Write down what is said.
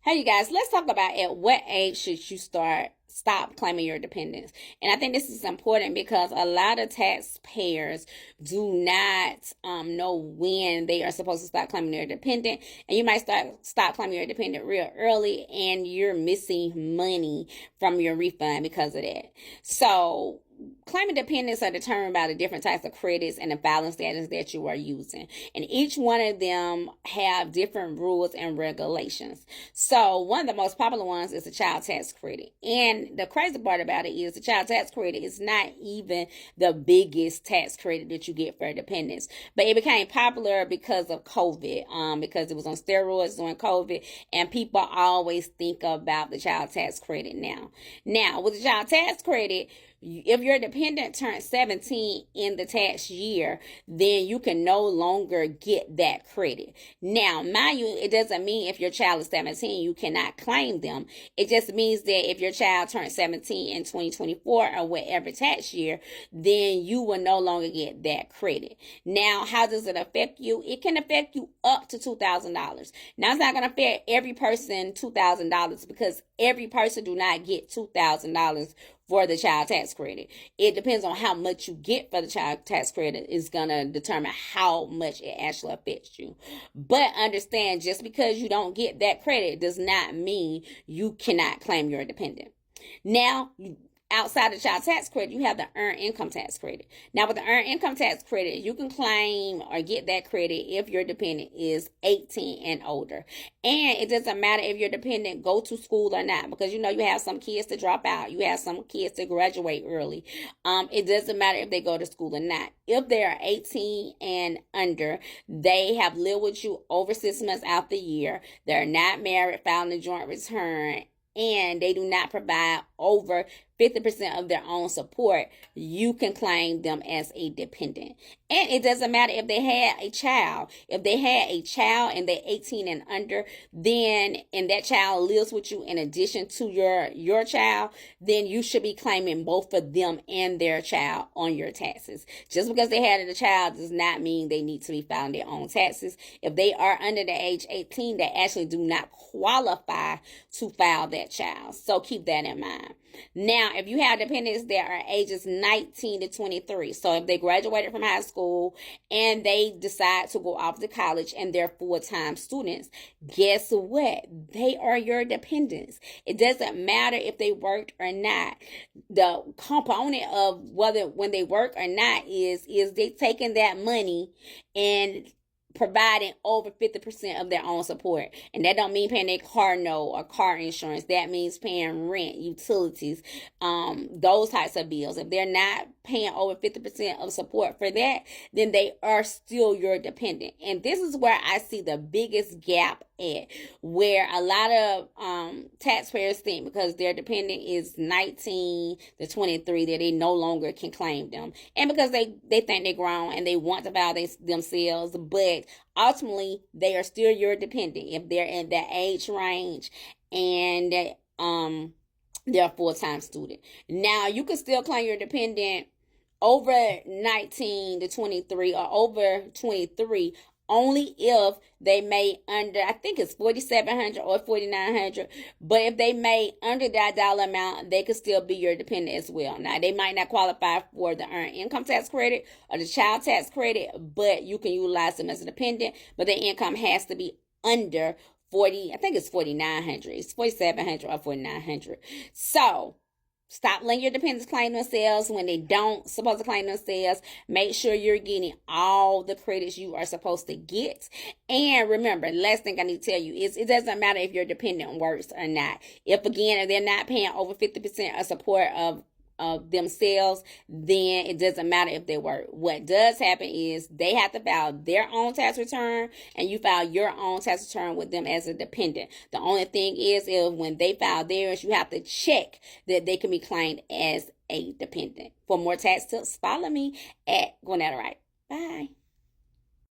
Hey, you guys, let's talk about at what age should you stop claiming your dependents. And I think this is important because a lot of taxpayers do not know when they are supposed to stop claiming their dependent, and you might stop claiming your dependent real early, and you're missing money from your refund because of that. So claiming dependents are determined by the different types of credits and the filing status that you are using, and each one of them have different rules and regulations. So one of the most popular ones is the child tax credit, and the crazy part about it is the child tax credit is not even the biggest tax credit that you get for dependents, but it became popular because of COVID, because it was on steroids during COVID, and people always think about the child tax credit now with the child tax credit, if your dependent turns 17 in the tax year, then you can no longer get that credit. Now, mind you, it doesn't mean if your child is 17, you cannot claim them. It just means that if your child turns 17 in 2024 or whatever tax year, then you will no longer get that credit. Now, how does it affect you? It can affect you up to $2,000. Now, it's not going to affect every person $2,000 because every person do not get $2,000 for the child tax credit. It depends on how much you get for the child tax credit is going to determine how much it actually affects you. But understand, just because you don't get that credit does not mean you cannot claim your dependent. Now, outside the child tax credit, you have the earned income tax credit. Now, with the earned income tax credit, you can claim or get that credit if your dependent is 18 and older. And it doesn't matter if your dependent go to school or not, because you have some kids to drop out. You have some kids to graduate early. It doesn't matter if they go to school or not. If they are 18 and under, they have lived with you over 6 months out the year. They're not married, filing a joint return, and they do not provide over 50% of their own support, you can claim them as a dependent. And it doesn't matter if they had a child. If they had a child and they're 18 and under, then, and that child lives with you in addition to your child, then you should be claiming both for them and their child on your taxes. Just because they had a child does not mean they need to be filing their own taxes. If they are under the age 18, they actually do not qualify to file that child. So keep that in mind. Now, if you have dependents that are ages 19 to 23, so if they graduated from high school and they decide to go off to college and they're full-time students, guess what? They are your dependents. It doesn't matter if they worked or not. The component of whether when they work or not is they taking that money and providing over 50% of their own support. And that don't mean paying their car note or car insurance. That means paying rent, utilities, those types of bills. If they're not paying over 50% of support for that, then they are still your dependent. And this is where I see the biggest gap at, where a lot of taxpayers think because their dependent is 19 to 23 that they no longer can claim them, and because they think they're grown and they want to file themselves, but ultimately they are still your dependent if they're in that age range and they're a full-time student. Now, you can still claim your dependent over 19 to 23 or over 23 only if they made under, I think it's 4,700 or 4,900. But if they made under that dollar amount, they could still be your dependent as well. Now, they might not qualify for the earned income tax credit or the child tax credit, but you can utilize them as a dependent. But their income has to be under 40, I think it's 4,900. It's 4,700 or 4,900. So stop letting your dependents claim themselves when they don't supposed to claim themselves. Make sure you're getting all the credits you are supposed to get. And remember, last thing I need to tell you is it doesn't matter if your dependent works or not. If they're not paying over 50% of support of themselves, then it doesn't matter if they work. What does happen is they have to file their own tax return, and you file your own tax return with them as a dependent. The only thing is, if when they file theirs, you have to check that they can be claimed as a dependent. For more tax tips, follow me at Gwen. Bye.